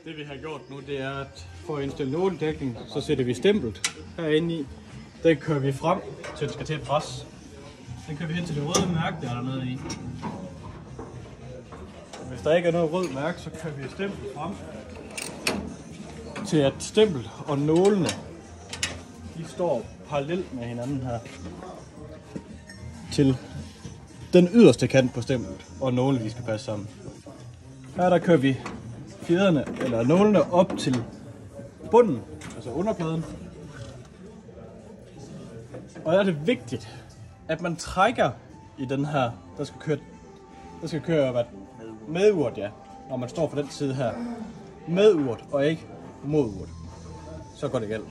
Det vi har gjort nu, det er at for at indstille nåledækning, så sætter vi stemplet herinde i. Den kører vi frem, til den skal til at presse. Den kører vi hen til det røde mærke, der er dernede i. Hvis der ikke er noget rødt mærke, så kører vi stemplet frem. Til at stempel og nålene, de står parallelt med hinanden her. Til den yderste kant på stemplet, og nålene de skal passe sammen. Her der kører vi fjederne, eller nålene op til bunden, altså underpladen. Og der er det vigtigt, at man trækker i den her, der skal køre med urt, ja, når man står på den side her. Med urt, og ikke mod urt. Så går det galt.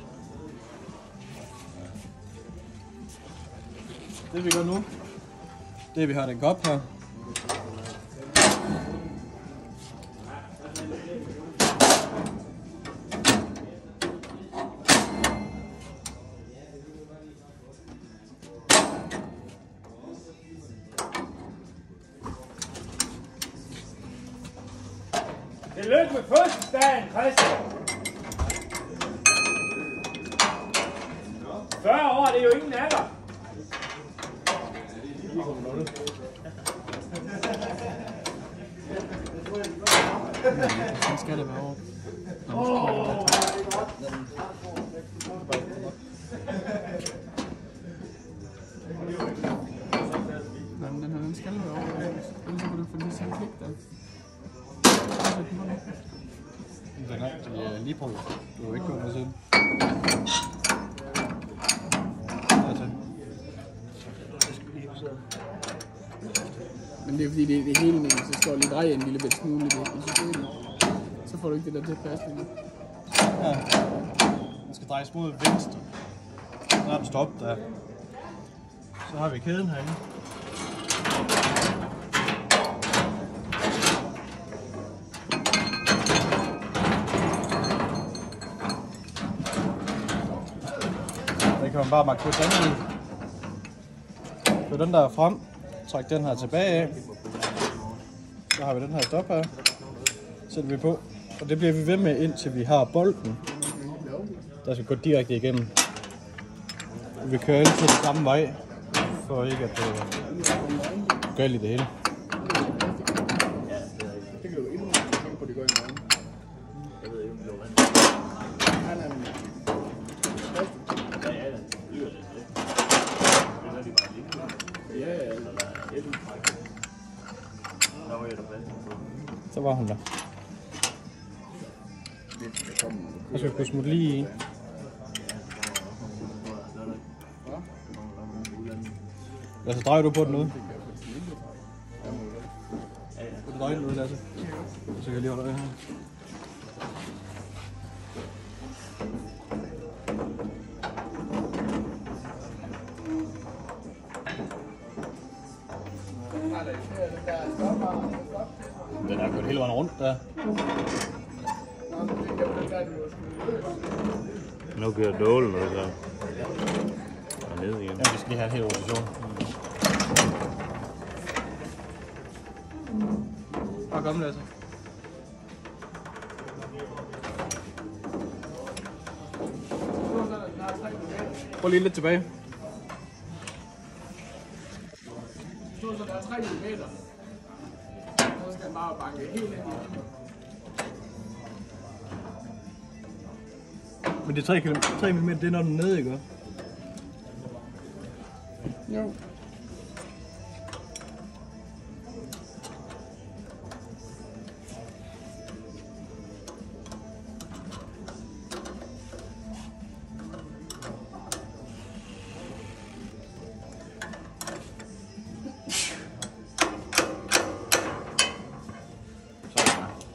Det vi gør nu, det vi har den kop her. Tillykke med fødselsdagen, Christian! 40 år, det er jo ingen alder! Den skal det være over. Den skal være over. Ellers kan du få lige sådan en klik der. Den er lige på. Du har ikke kommet med siden. Men det er fordi det er hele med, så står lige dreje en lille bit smule i systemet. Så får du ikke det der til at passe lige. Ja. Den skal drejes mod venstre. Så har den stoppet der. Så har vi kæden herinde. Den kan man bare markere den ud. Så den der er frem. Træk den her tilbage af. Så har vi den her stop her. Sætter vi på. Og det bliver vi ved med indtil vi har bolden, der skal gå direkte igennem. Vi kører ind til den samme vej, for ikke at gøre lidt det hele. Så var hun der. Jeg skal kunne smutte lige i. Lasse, drejer du på den ud? Vil du dreje den ud, Lasse? Så kan jeg lige holde øje her. Den er gået hele vejen rundt der. Nu kører nålen og så. Og ned igen. Ja, vi skal lige have en hel rotation. Bare kom, Lasse. Prøv lige lidt tilbage. Så der er 3 meter. Så skal man bare banke helt ind i. Men det er 3 mm, det er når den er nede, ikke? Jo.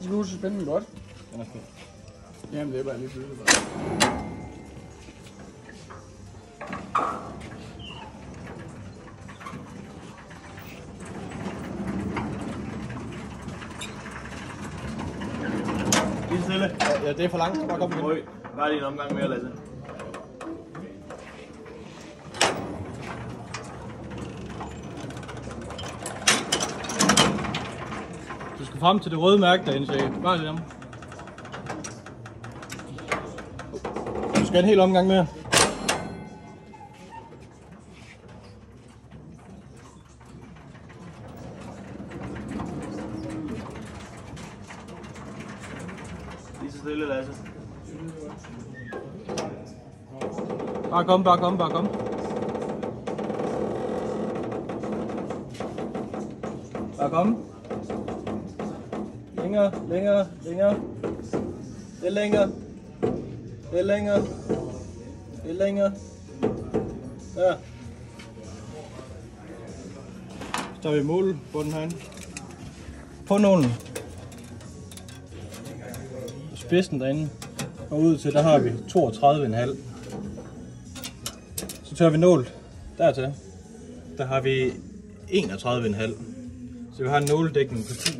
Så nu er spændende godt. Den er fint. Jamen det er bare lige fyldt. Lige stille. Ja, det er for langt. Bare kom igen. Bare lige en omgang mere, Lasse. Du skal frem til det røde mærke derinde, så bare lidt om. skal have en hel omgang mere. Lige så stille, Lasse. Bare kom, bare kom, bare kom. Bare kom. Længere, længere, længere. Lidt længere. Lidt længere. Lidt længere. Der. Så tager vi målbunden herinde. På nålen. Spidsen derinde. Og ud til, der har vi 32,5. Så tager vi nål dertil. Der har vi 31,5. Så vi har en nåledækning på 10